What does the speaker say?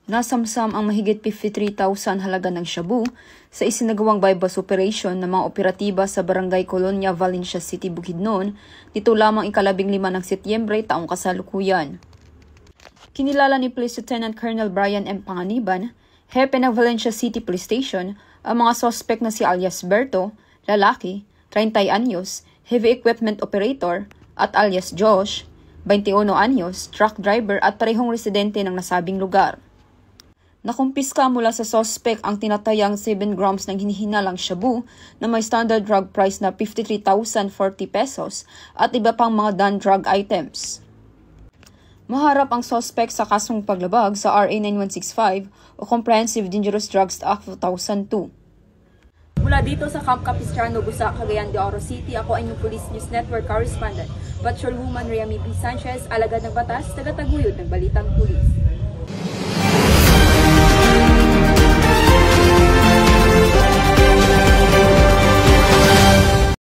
Nasamsam ang mahigit 53,000 halaga ng shabu sa isinagawang bypass operation ng mga operatiba sa Barangay Colonia, Valencia City, Bukidnon, dito lamang ika-15 ng Setyembre taong kasalukuyan. Kinilala ni Police Lieutenant Colonel Brian M. Panganiban, hepe ng Valencia City Police Station, ang mga sospek na si alias Berto, lalaki, 30 anyos, heavy equipment operator, at alias Josh, 21 anyos, truck driver at parehong residente ng nasabing lugar. Nakumpiska mula sa sospek ang tinatayang 7 grams ng hinihinalang shabu na may standard drug price na 53,040 pesos at iba pang mga non-drug items. Maharap ang sospek sa kasong paglabag sa RA 9165 o Comprehensive Dangerous Drugs Act of 2002. Mula dito sa Camp Capistrano, Busa, Cagayan de Oro City, ako ay inyong Police News Network Correspondent, Patrolwoman Rhea B. Sanchez, alagad ng batas, tagataguyod ng Balitang Pulis.